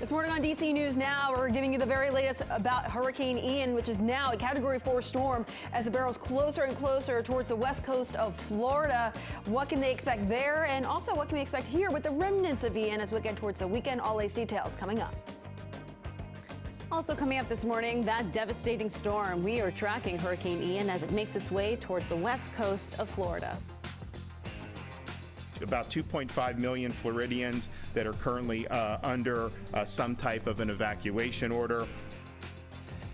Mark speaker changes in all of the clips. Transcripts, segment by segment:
Speaker 1: This morning on DC News Now, we're giving you the very latest about Hurricane Ian, which is now a Category 4 storm as it barrels closer and closer towards the west coast of Florida. What can they expect there? And also, what can we expect here with the remnants of Ian as we get towards the weekend? All these details coming up. Also coming up this morning, that devastating storm. We are tracking Hurricane Ian as it makes its way towards the west coast of Florida.
Speaker 2: About 2.5 million Floridians that are currently under some type of an evacuation order.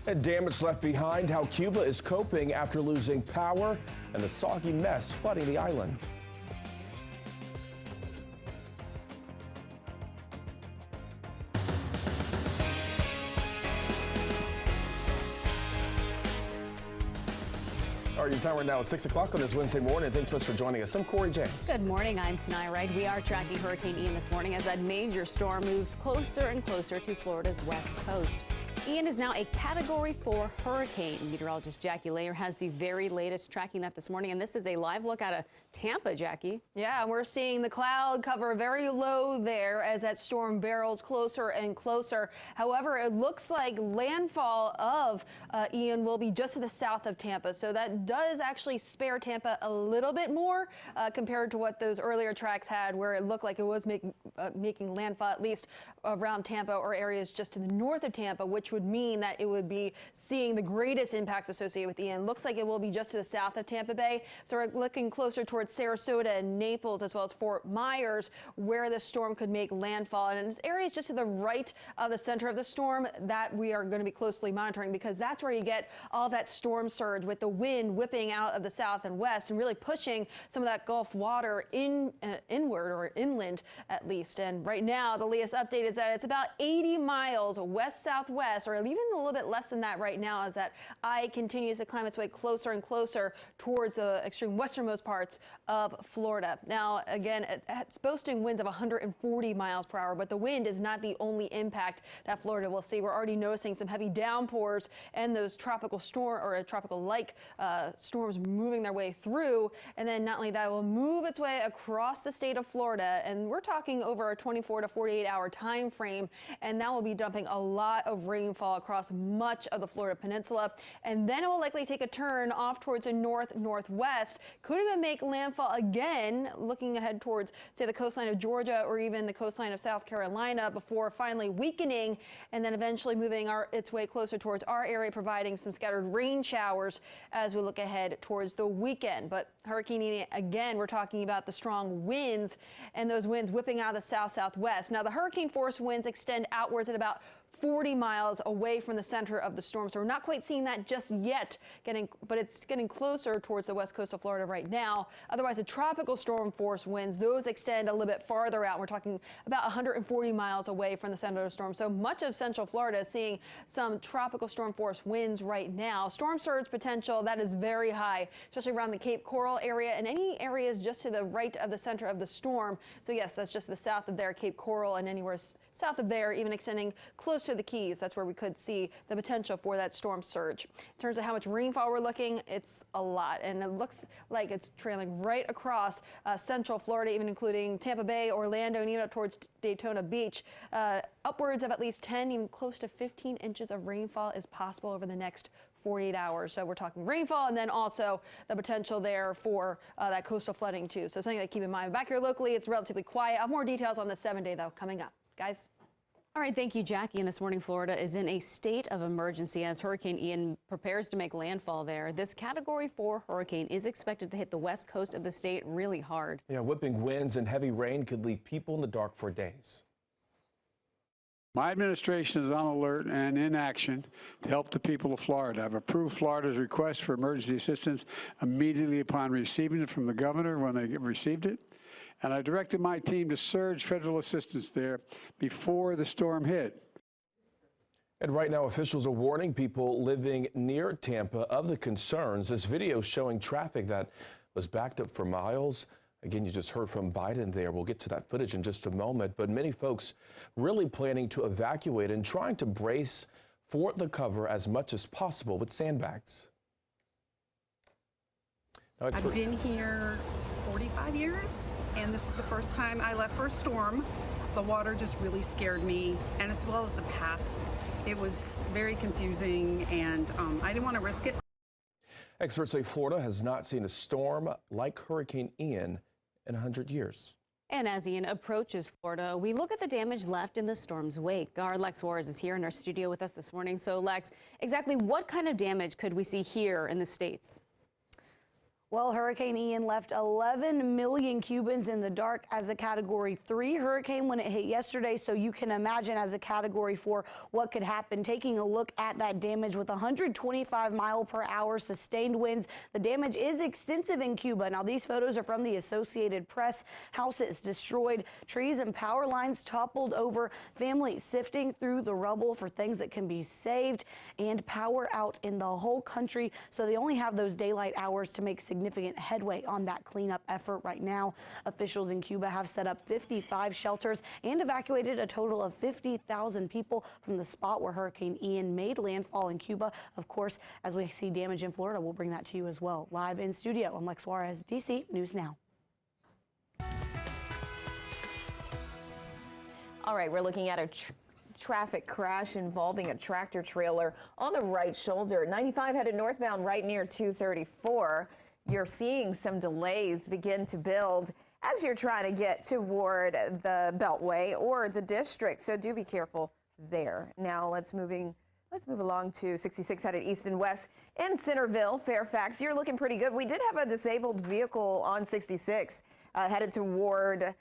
Speaker 3: And damage left behind, how Cuba is coping after losing power and the soggy mess flooding the island. All right, your time right now is 6 o'clock on this Wednesday morning. Thanks so much for joining us. I'm Corey James.
Speaker 1: Good morning. I'm Tanai Wright. We are tracking Hurricane Ian this morning as that major storm moves closer and closer to Florida's west coast. Ian is now a Category 4 hurricane. Meteorologist Jackie Layer has the very latest tracking that this morning, and this is a live look out of Tampa, Jackie. Yeah, we're seeing the cloud cover very low there as that storm barrels closer and closer. However, it looks like landfall of Ian will be just to the south of Tampa, so that does actually spare Tampa a little bit more compared to what those earlier tracks had, where it looked like it was making landfall at least around Tampa or areas just to the north of Tampa, which would mean that it would be seeing the greatest impacts associated with Ian. Looks like it will be just to the south of Tampa Bay. So we're looking closer towards Sarasota and Naples, as well as Fort Myers, where the storm could make landfall. And it's areas just to the right of the center of the storm that we are going to be closely monitoring, because that's where you get all that storm surge with the wind whipping out of the south and west and really pushing some of that Gulf water inward or inland at least. And right now, the latest update is that it's about 80 miles west-southwest, or even a little bit less than that right now, as that eye continues to climb its way closer and closer towards the extreme westernmost parts of Florida. Now, again, it's boasting winds of 140 miles per hour, but the wind is not the only impact that Florida will see. We're already noticing some heavy downpours and those tropical storm or tropical-like storms moving their way through. And then not only that, it will move its way across the state of Florida, and we're talking over a 24 to 48 hour time frame, and that will be dumping a lot of rainfall across much of the Florida peninsula. And then it will likely take a turn off towards the northwest. Could even make landfall again, looking ahead towards, say, the coastline of Georgia or even the coastline of South Carolina, before finally weakening and then eventually moving its way closer towards our area, providing some scattered rain showers as we look ahead towards the weekend. But Hurricane Ian, again, we're talking about the strong winds and those winds whipping out of the south-southwest. Now, the hurricane force winds extend outwards at about 40 miles away from the center of the storm. So we're not quite seeing that just yet, but it's getting closer towards the west coast of Florida right now. Otherwise, the tropical storm force winds, those extend a little bit farther out. We're talking about 140 miles away from the center of the storm. So much of central Florida is seeing some tropical storm force winds right now. Storm surge potential, that is very high, especially around the Cape Coral area and any areas just to the right of the center of the storm. So yes, that's just the south of there, Cape Coral, and anywhere south of there, even extending close to the Keys. That's where we could see the potential for that storm surge. In terms of how much rainfall we're looking, it's a lot, and it looks like it's trailing right across central Florida, even including Tampa Bay, Orlando, and even up towards Daytona Beach. Upwards of at least 10, even close to 15 inches of rainfall is possible over the next 48 hours. So we're talking rainfall and then also the potential there for that coastal flooding too. So something to keep in mind. Back here locally, it's relatively quiet. I have more details on the 7-day though coming up. Guys.
Speaker 4: All right, thank you, Jackie. And this morning, Florida is in a state of emergency as Hurricane Ian prepares to make landfall there. This Category 4 hurricane is expected to hit the west coast of the state really hard.
Speaker 3: Yeah, whipping winds and heavy rain could leave people in the dark for days.
Speaker 5: My administration is on alert and in action to help the people of Florida. I've approved Florida's request for emergency assistance immediately upon receiving it from the governor when they received it. And I directed my team to surge federal assistance there before the storm hit.
Speaker 3: And right now, officials are warning people living near Tampa of the concerns. This video showing traffic that was backed up for miles. Again, you just heard from Biden there. We'll get to that footage in just a moment. But many folks really planning to evacuate and trying to brace for the cover as much as possible with sandbags. Now,
Speaker 6: I've been here 45 years, and this is the first time I left for a storm. The water just really scared me, and as well as the path. It was very confusing, and I didn't want to risk it.
Speaker 3: Experts say Florida has not seen a storm like Hurricane Ian in 100 years.
Speaker 4: And as Ian approaches Florida, we look at the damage left in the storm's wake. Our Lex Juarez is here in our studio with us this morning. So, Lex, exactly what kind of damage could we see here in the States?
Speaker 7: Well, Hurricane Ian left 11 million Cubans in the dark as a Category 3 hurricane when it hit yesterday. So you can imagine as a Category 4 what could happen. Taking a look at that damage with 125-mile-per-hour sustained winds, the damage is extensive in Cuba. Now, these photos are from the Associated Press. Houses destroyed, trees and power lines toppled over, families sifting through the rubble for things that can be saved, and power out in the whole country. So they only have those daylight hours to make significant headway on that cleanup effort right now. Officials in Cuba have set up 55 shelters and evacuated a total of 50,000 people from the spot where Hurricane Ian made landfall in Cuba. Of course, as we see damage in Florida, we'll bring that to you as well. Live in studio, I'm Lex Juarez, DC News Now.
Speaker 8: All right, we're looking at a traffic crash involving a tractor trailer on the right shoulder. 95 headed northbound right near 234. You're seeing some delays begin to build as you're trying to get toward the Beltway or the district. So do be careful there. Now let's move along to 66 headed east and west in Centerville, Fairfax. You're looking pretty good. We did have a disabled vehicle on 66 headed toward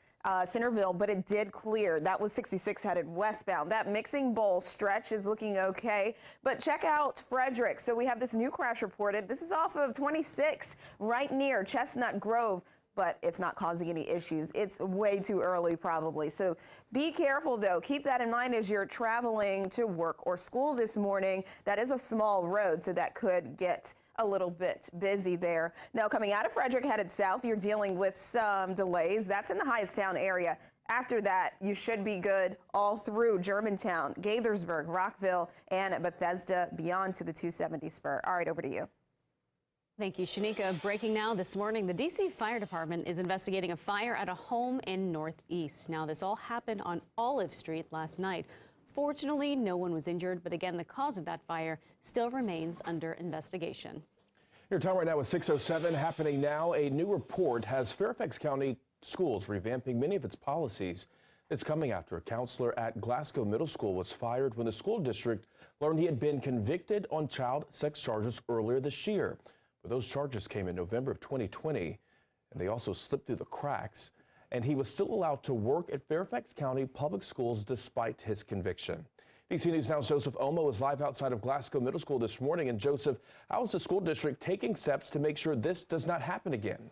Speaker 8: Centerville, but it did clear. That was 66 headed westbound. That Mixing Bowl stretch is looking okay, but check out Frederick. So we have this new crash reported. This is off of 26 right near Chestnut Grove, but it's not causing any issues. It's way too early probably. So be careful though. Keep that in mind as you're traveling to work or school this morning. That is a small road, so that could get a little bit busy there. Now coming out of Frederick headed south, you're dealing with some delays. That's in the Hyattstown area. After that, you should be good all through Germantown, Gaithersburg, Rockville, and Bethesda beyond to the 270 spur. All right, over to you.
Speaker 4: Thank you, Shanika. Breaking now this morning, the D.C. Fire Department is investigating a fire at a home in Northeast. Now, this all happened on Olive Street last night. Fortunately, no one was injured, but again, the cause of that fire still remains under investigation.
Speaker 3: Your time right now is 6:07. Happening now, a new report has Fairfax County schools revamping many of its policies. It's coming after a counselor at Glasgow Middle School was fired when the school district learned he had been convicted on child sex charges earlier this year. But those charges came in November of 2020, and they also slipped through the cracks. And he was still allowed to work at Fairfax County Public Schools despite his conviction. DC News Now's Joseph Omo is live outside of Glasgow Middle School this morning. And Joseph, how is the school district taking steps to make sure this does not happen again?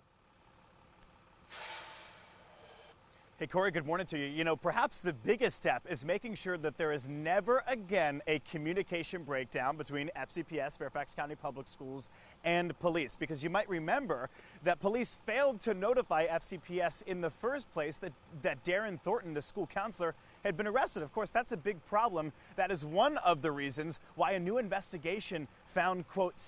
Speaker 9: Hey, Corey, good morning to you. You know, perhaps the biggest step is making sure that there is never again a communication breakdown between FCPS, Fairfax County Public Schools, and police. Because you might remember that police failed to notify FCPS in the first place that Darren Thornton, the school counselor, had been arrested. Of course, that's a big problem. That is one of the reasons why a new investigation found, quote,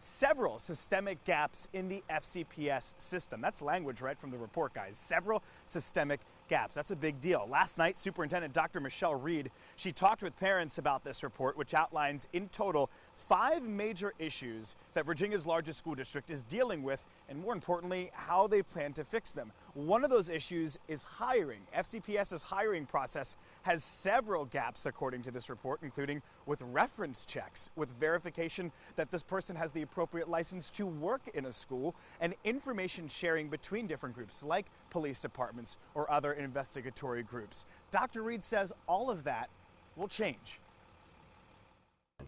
Speaker 9: several systemic gaps in the FCPS system. That's language right from the report, guys. Several systemic gaps. That's a big deal. Last night, Superintendent Dr. Michelle Reed, she talked with parents about this report, which outlines in total 5 major issues that Virginia's largest school district is dealing with, and more importantly, how they plan to fix them. One of those issues is hiring. FCPS's hiring process has several gaps, according to this report, including with reference checks, with verification that this person has the appropriate license to work in a school, and information sharing between different groups like police departments or other investigatory groups. Dr. Reed says all of that will change.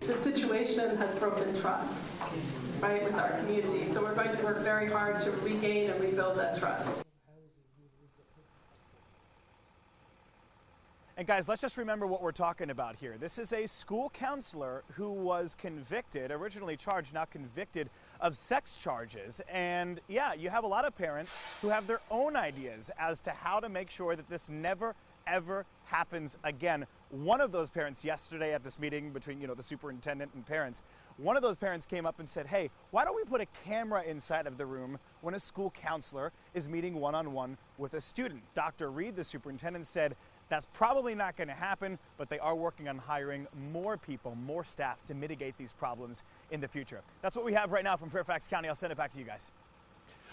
Speaker 10: The situation has broken trust, right, with our community. So we're going to work very hard to regain and rebuild that trust.
Speaker 9: And guys, let's just remember what we're talking about here. This is a school counselor who was convicted, originally charged, now convicted of sex charges. And yeah, you have a lot of parents who have their own ideas as to how to make sure that this never ever happens again. One of those parents yesterday at this meeting between, the superintendent and parents, one of those parents came up and said, hey, why don't we put a camera inside of the room when a school counselor is meeting one-on-one with a student? Dr. Reed, the superintendent, said that's probably not going to happen, but they are working on hiring more people, more staff to mitigate these problems in the future. That's what we have right now from Fairfax County. I'll send it back to you guys.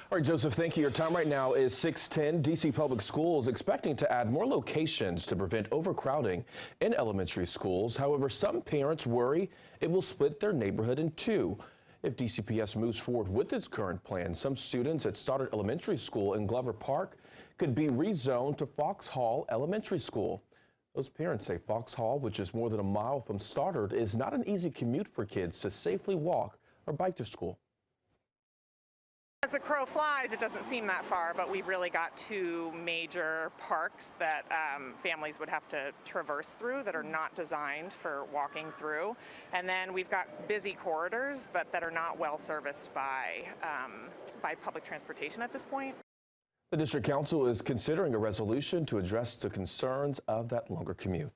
Speaker 3: All right, Joseph, thank you. Your time right now is 6:10. D.C. Public Schools expecting to add more locations to prevent overcrowding in elementary schools. However, some parents worry it will split their neighborhood in two. If DCPS moves forward with its current plan, some students at Stoddard Elementary School in Glover Park could be rezoned to Fox Hall Elementary School. Those parents say Fox Hall, which is more than a mile from Stoddard, is not an easy commute for kids to safely walk or bike to school.
Speaker 11: As the crow flies, it doesn't seem that far, but we've really got two major parks that families would have to traverse through that are not designed for walking through. And then we've got busy corridors, but that are not well serviced by public transportation at this point.
Speaker 3: The District Council is considering a resolution to address the concerns of that longer commute.